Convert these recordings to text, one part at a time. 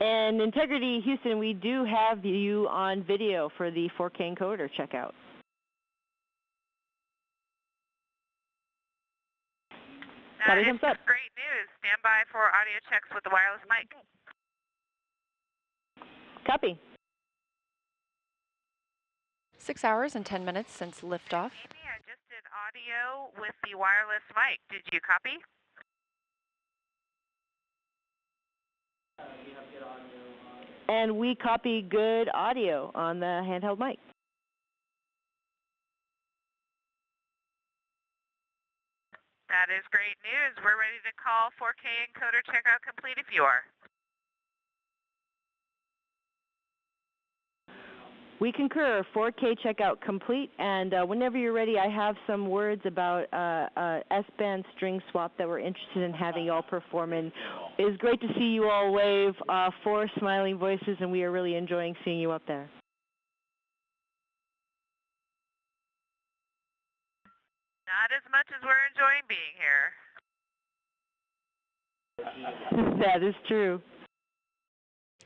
And Integrity Houston, we do have you on video for the 4K encoder checkout. It's great news. Stand by for audio checks with the wireless mic. Copy. 6 hours and 10 minutes since liftoff. Amy, I just did audio with the wireless mic. Did you copy? And we copy good audio on the handheld mic. That is great news. We're ready to call 4K encoder checkout complete if you are. We concur. 4K checkout complete. And whenever you're ready, I have some words about S-band string swap that we're interested in having you all perform. And it's great to see you all wave. 4 smiling voices, and we are really enjoying seeing you up there. Not as much as we're enjoying being here. That is true.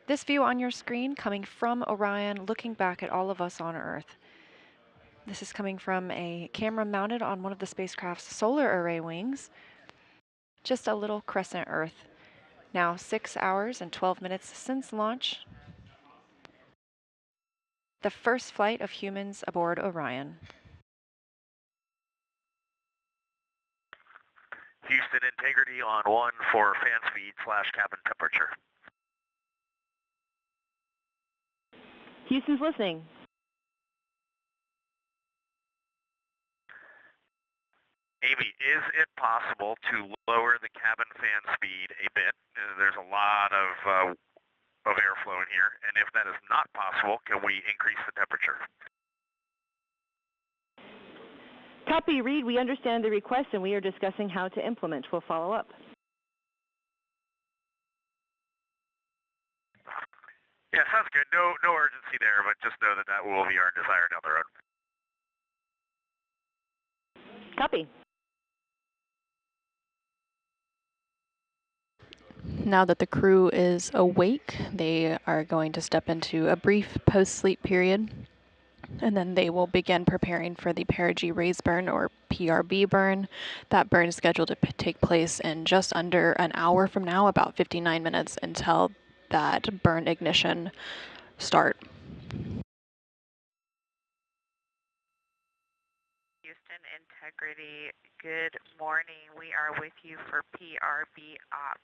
This view on your screen coming from Orion, looking back at all of us on Earth. This is coming from a camera mounted on one of the spacecraft's solar array wings. Just a little crescent Earth. Now 6 hours and 12 minutes since launch. The first flight of humans aboard Orion. Houston, integrity on 1 for fan speed / cabin temperature. Houston's listening. Amy, is it possible to lower the cabin fan speed a bit? There's a lot of airflow in here, and if that is not possible, can we increase the temperature? Copy, Reid. We understand the request, and we are discussing how to implement. We'll follow up. Yeah, sounds good. No urgency there, but just know that will be our desire down the road. Copy. Now that the crew is awake, they are going to step into a brief post-sleep period, and then they will begin preparing for the perigee raise burn, or PRB burn. That burn is scheduled to take place in just under an hour from now, about 59 minutes until that burn ignition start. Houston Integrity, good morning. We are with you for PRB ops.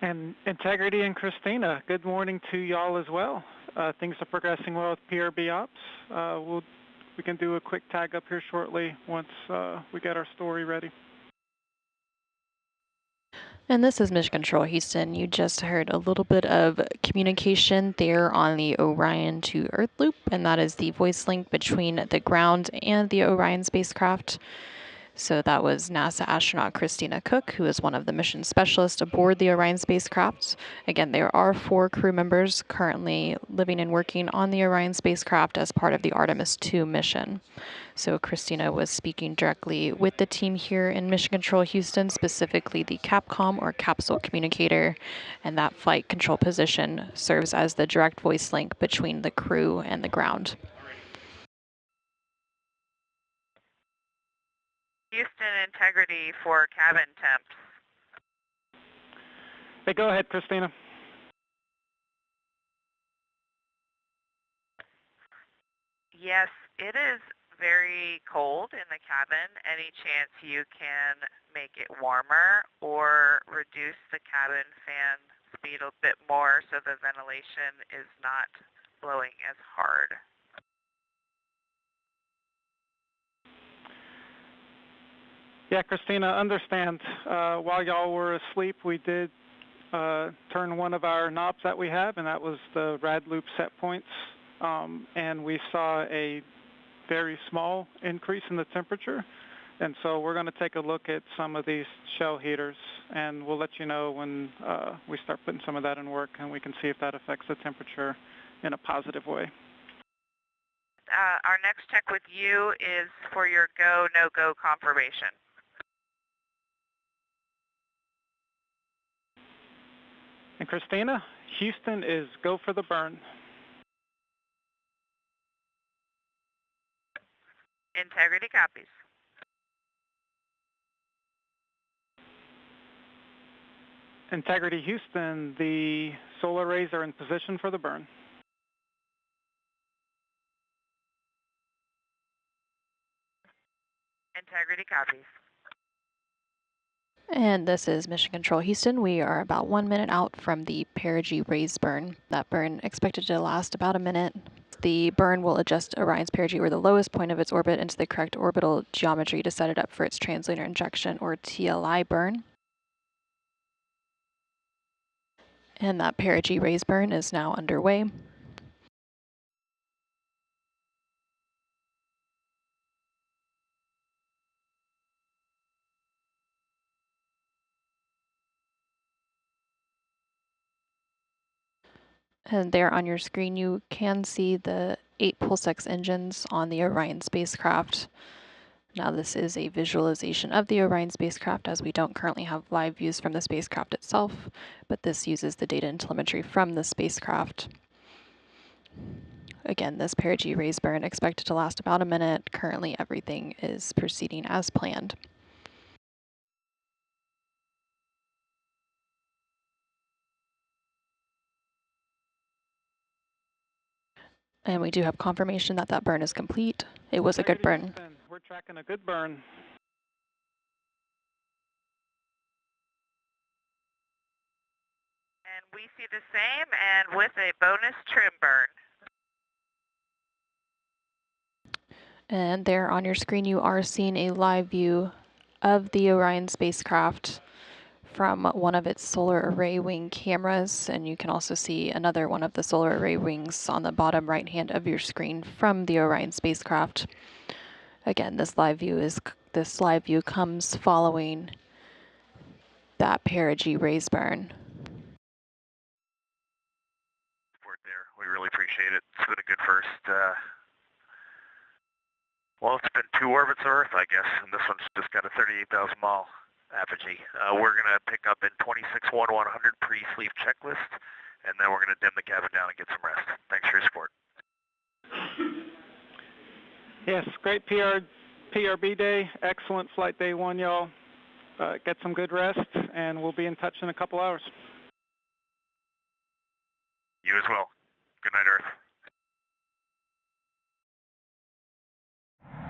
And Integrity and Christina, good morning to y'all as well. Things are progressing well with PRB ops. We can do a quick tag up here shortly once we get our story ready. And this is Mission Control Houston. You just heard a little bit of communication there on the Orion to Earth loop, and that is the voice link between the ground and the Orion spacecraft. So that was NASA astronaut Christina Koch, who is one of the mission specialists aboard the Orion spacecraft. Again, there are 4 crew members currently living and working on the Orion spacecraft as part of the Artemis II mission. So Christina was speaking directly with the team here in Mission Control Houston, specifically the CAPCOM, or capsule communicator, and that flight control position serves as the direct voice link between the crew and the ground. Houston Integrity for cabin temps. Hey, go ahead, Christina. Yes, it is very cold in the cabin. Any chance you can make it warmer or reduce the cabin fan speed a bit more so the ventilation is not blowing as hard? Yeah, Christina, understand. While y'all were asleep, we did turn one of our knobs that we have, and that was the rad loop set points. And we saw a very small increase in the temperature. And so we're going to take a look at some of these shell heaters, and we'll let you know when we start putting some of that in work, and we can see if that affects the temperature in a positive way. Our next check with you is for your go, no-go confirmation. And Christina, Houston is go for the burn. Integrity copies. Integrity Houston, the solar arrays are in position for the burn. Integrity copies. And this is Mission Control Houston. We are about 1 minute out from the perigee raise burn. That burn expected to last about a minute. The burn will adjust Orion's perigee, or the lowest point of its orbit, into the correct orbital geometry to set it up for its translunar injection, or TLI burn. And that perigee raise burn is now underway. And there on your screen, you can see the 8 Pulsex engines on the Orion spacecraft. Now this is a visualization of the Orion spacecraft, as we don't currently have live views from the spacecraft itself, but this uses the data and telemetry from the spacecraft. Again, this perigee raise burn expected to last about a minute. Currently everything is proceeding as planned. And we do have confirmation that that burn is complete. It was a good burn. We're tracking a good burn. And we see the same, and with a bonus trim burn. And there on your screen, you are seeing a live view of the Orion spacecraft from one of its solar array wing cameras, and you can also see another one of the solar array wings on the bottom right hand of your screen from the Orion spacecraft. Again, this live view comes following that perigee raise burn. There, we really appreciate it. It's been a good first. Well, it's been 2 orbits of Earth, I guess, and this one's just got a 38,000 mile apogee. We're going to pick up in 26-1-100 pre-sleep checklist, and then we're going to dim the cabin down and get some rest. Thanks for your support. Yes, great PRB day. Excellent flight day 1, y'all. Get some good rest, and we'll be in touch in a couple hours. You as well. Good night, Earth.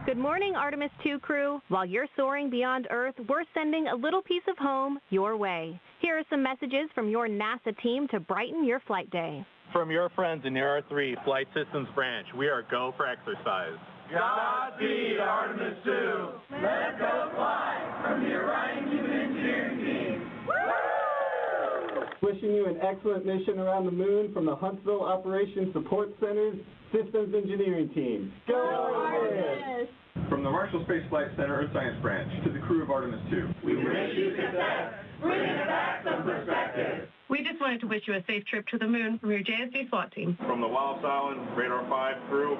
Good morning, Artemis II crew. While you're soaring beyond Earth, we're sending a little piece of home your way. Here are some messages from your NASA team to brighten your flight day. From your friends in the R3 Flight Systems Branch, we are go for exercise. Godspeed, Artemis II. Let's go fly from the Orion Human Engineering Team. Woo! Wishing you an excellent mission around the moon from the Huntsville Operations Support Center's Systems Engineering Team. Go Artemis! From the Marshall Space Flight Center Earth Science Branch to the crew of Artemis II. We wish you success, bringing back some perspective. We just wanted to wish you a safe trip to the moon from your JSC SWAT team. From the Wallops Island Radar 5 crew,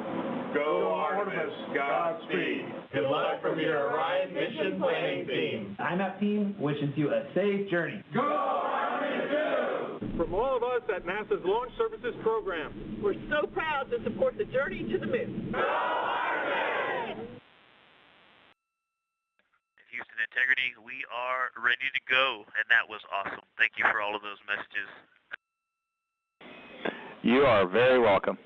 go Artemis, Godspeed. Good luck from your Orion Mission Planning Team. IMAP team wishes you a safe journey. Go Artemis II! From all of us at NASA's Launch Services Program, we're so proud to support the journey to the moon. Go Artemis! Houston Integrity, we are ready to go, and that was awesome. Thank you for all of those messages. You are very welcome.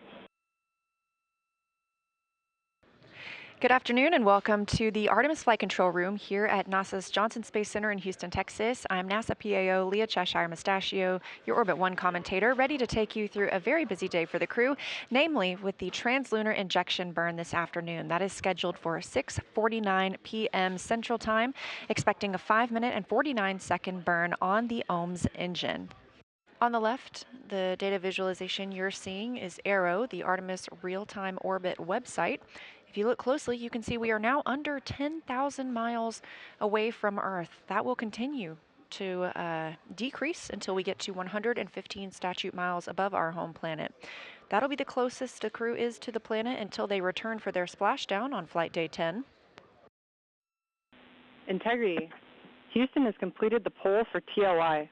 Good afternoon and welcome to the Artemis Flight Control Room here at NASA's Johnson Space Center in Houston, Texas. I'm NASA PAO Leah Cheshire Mustachio, your Orbit 1 commentator, ready to take you through a very busy day for the crew, namely with the translunar injection burn this afternoon. That is scheduled for 6:49 p.m. Central Time, expecting a 5-minute and 49-second burn on the OMS engine. On the left, the data visualization you're seeing is ARROW, the Artemis Real-Time Orbit website. If you look closely, you can see we are now under 10,000 miles away from Earth. That will continue to decrease until we get to 115 statute miles above our home planet. That'll be the closest the crew is to the planet until they return for their splashdown on flight day 10. Integrity. Houston has completed the poll for TLI.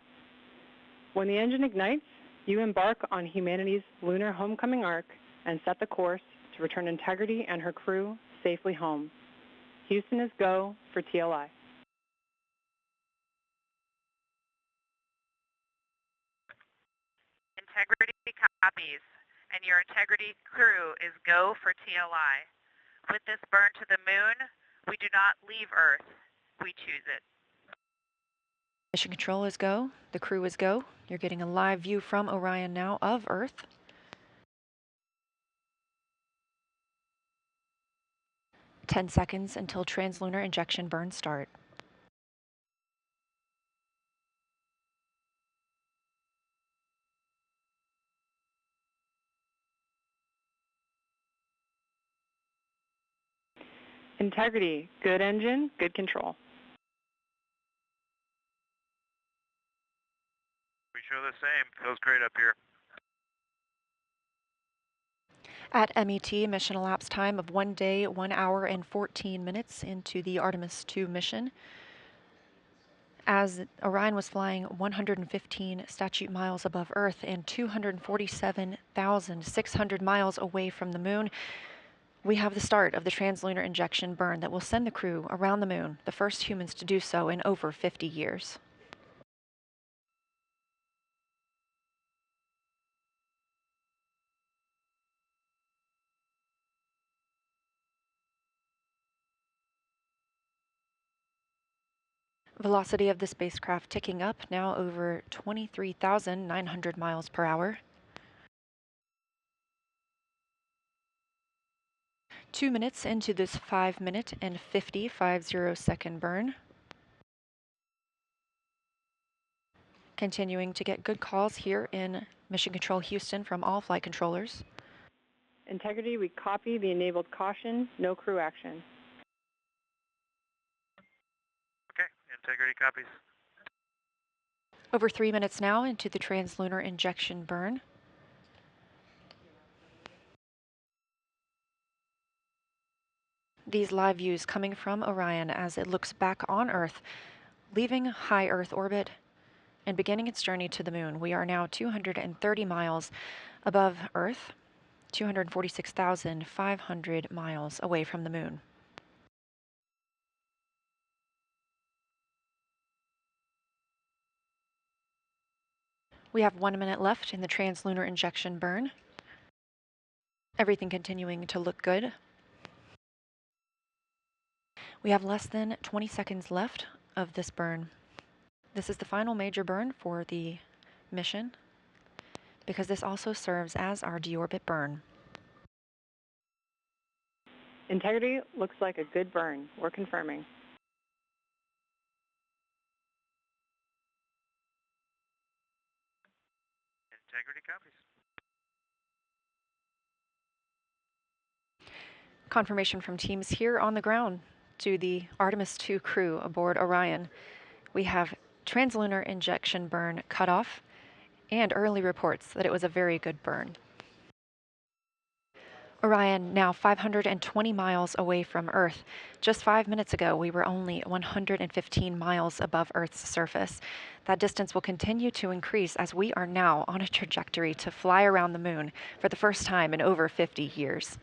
When the engine ignites, you embark on humanity's lunar homecoming arc and set the course to return Integrity and her crew safely home. Houston is go for TLI. Integrity copies, and your Integrity crew is go for TLI. With this burn to the moon, we do not leave Earth, we choose it. Mission control is go, the crew is go. You're getting a live view from Orion now of Earth. "10 seconds until translunar injection burns start. Integrity, good engine, good control. We show the same. Feels great up here. At MET, mission elapsed time of 1 day, 1 hour, and 14 minutes into the Artemis II mission. As Orion was flying 115 statute miles above Earth and 247,600 miles away from the moon, we have the start of the translunar injection burn that will send the crew around the moon, the first humans to do so in over 50 years. Velocity of the spacecraft ticking up, now over 23,900 miles per hour. 2 minutes into this 5-minute and 50 second burn. Continuing to get good calls here in Mission Control Houston from all flight controllers. Integrity, we copy the enabled caution, no crew action. Okay, Integrity copies. Over 3 minutes now into the translunar injection burn. These live views coming from Orion as it looks back on Earth, leaving high Earth orbit and beginning its journey to the moon. We are now 230 miles above Earth, 246,500 miles away from the moon. We have 1 minute left in the translunar injection burn. Everything continuing to look good. We have less than 20 seconds left of this burn. This is the final major burn for the mission because this also serves as our deorbit burn. Integrity looks like a good burn. We're confirming. Integrity copies. Confirmation from teams here on the ground to the Artemis II crew aboard Orion. We have translunar injection burn cutoff and early reports that it was a very good burn. Orion now 520 miles away from Earth. Just 5 minutes ago, we were only 115 miles above Earth's surface. That distance will continue to increase as we are now on a trajectory to fly around the moon for the first time in over 50 years.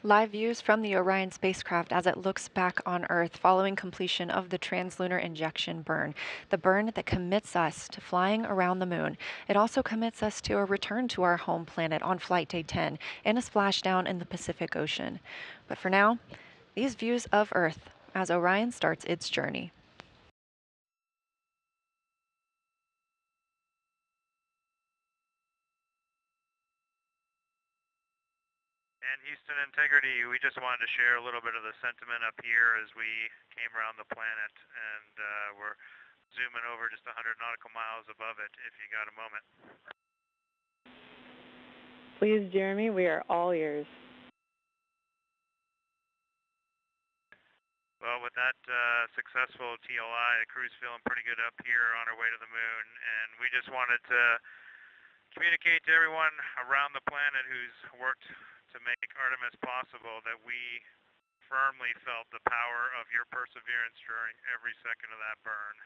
Live views from the Orion spacecraft as it looks back on Earth following completion of the translunar injection burn, the burn that commits us to flying around the moon. It also commits us to a return to our home planet on flight day 10 and a splashdown in the Pacific Ocean. But for now, these views of Earth as Orion starts its journey. And Houston Integrity, we just wanted to share a little bit of the sentiment up here as we came around the planet, and we're zooming over just 100 nautical miles above it if you got a moment. Please, Jeremy, we are all ears. Well, with that successful TLI, the crew's feeling pretty good up here on our way to the moon, and we just wanted to communicate to everyone around the planet who's worked to make Artemis possible that we firmly felt the power of your perseverance during every second of that burn.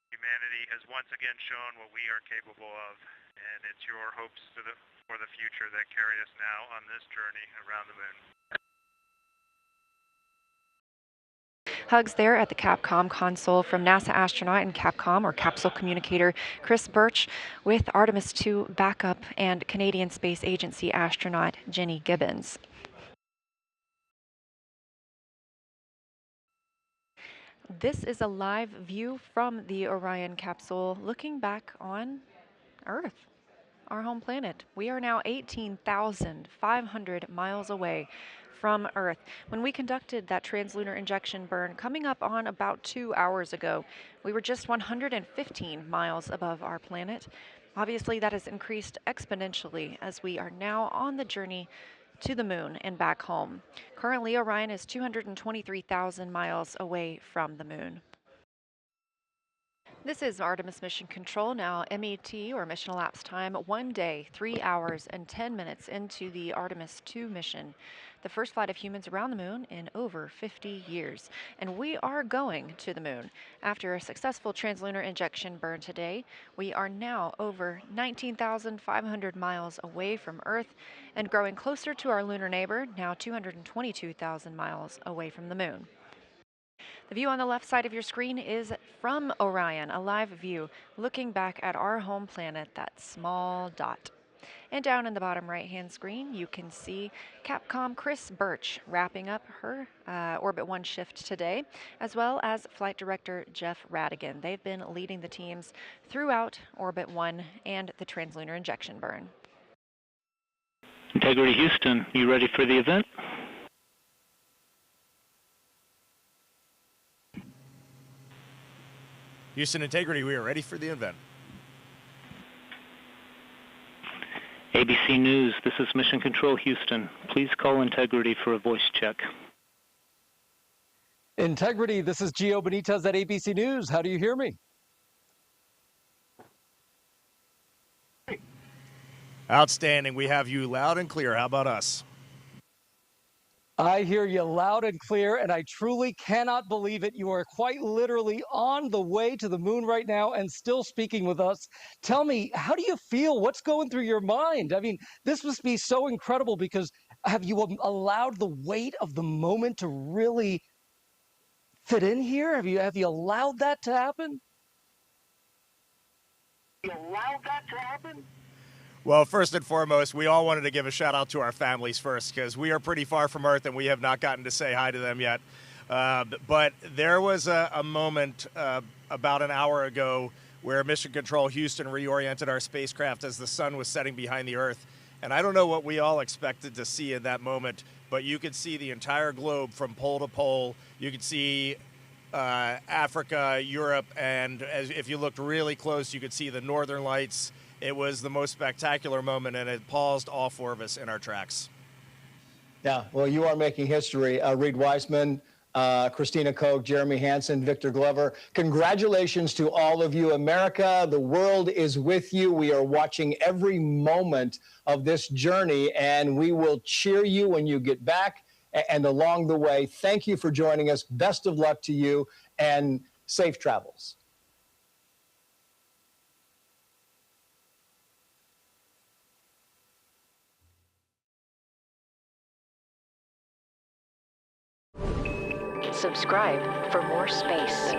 Humanity has once again shown what we are capable of, and it's your hopes for the future that carry us now on this journey around the moon. Hugs there at the Capcom console from NASA astronaut and Capcom or capsule communicator Chris Birch with Artemis II backup and Canadian Space Agency astronaut Jenny Gibbons. This is a live view from the Orion capsule looking back on Earth, our home planet. We are now 18,500 miles away from Earth. When we conducted that translunar injection burn coming up on about 2 hours ago, we were just 115 miles above our planet. Obviously, that has increased exponentially as we are now on the journey to the moon and back home. Currently, Orion is 223,000 miles away from the moon. This is Artemis Mission Control, now MET or mission elapsed time 1 day, 3 hours and 10 minutes into the Artemis II mission, the first flight of humans around the moon in over 50 years. And we are going to the moon. After a successful translunar injection burn today, we are now over 19,500 miles away from Earth and growing closer to our lunar neighbor, now 222,000 miles away from the moon. The view on the left side of your screen is from Orion, a live view looking back at our home planet, that small dot. And down in the bottom right-hand screen, you can see Capcom Chris Birch wrapping up her Orbit 1 shift today, as well as Flight Director Jeff Radigan. They've been leading the teams throughout Orbit 1 and the translunar injection burn. Integrity Houston, you ready for the event? Houston Integrity, we are ready for the event. ABC News, this is Mission Control Houston. Please call Integrity for a voice check. Integrity, this is Gio Benitez at ABC News. How do you hear me? Outstanding. We have you loud and clear. How about us? I hear you loud and clear, and I truly cannot believe it. You are quite literally on the way to the moon right now and still speaking with us. Tell me, how do you feel? What's going through your mind? I mean, this must be so incredible because have you allowed the weight of the moment to really fit in here? Have you allowed that to happen? Well, first and foremost, we all wanted to give a shout out to our families first because we are pretty far from Earth and we have not gotten to say hi to them yet. But there was a moment about an hour ago where Mission Control Houston reoriented our spacecraft as the sun was setting behind the Earth. And I don't know what we all expected to see in that moment, but you could see the entire globe from pole to pole. You could see Africa, Europe, and if you looked really close, you could see the northern lights. It was the most spectacular moment, and it paused all four of us in our tracks. Yeah, well, you are making history. Reid Wiseman, Christina Koch, Jeremy Hansen, Victor Glover. Congratulations to all of you. America, the world is with you. We are watching every moment of this journey, and we will cheer you when you get back and along the way. Thank you for joining us. Best of luck to you, and safe travels. Subscribe for more space.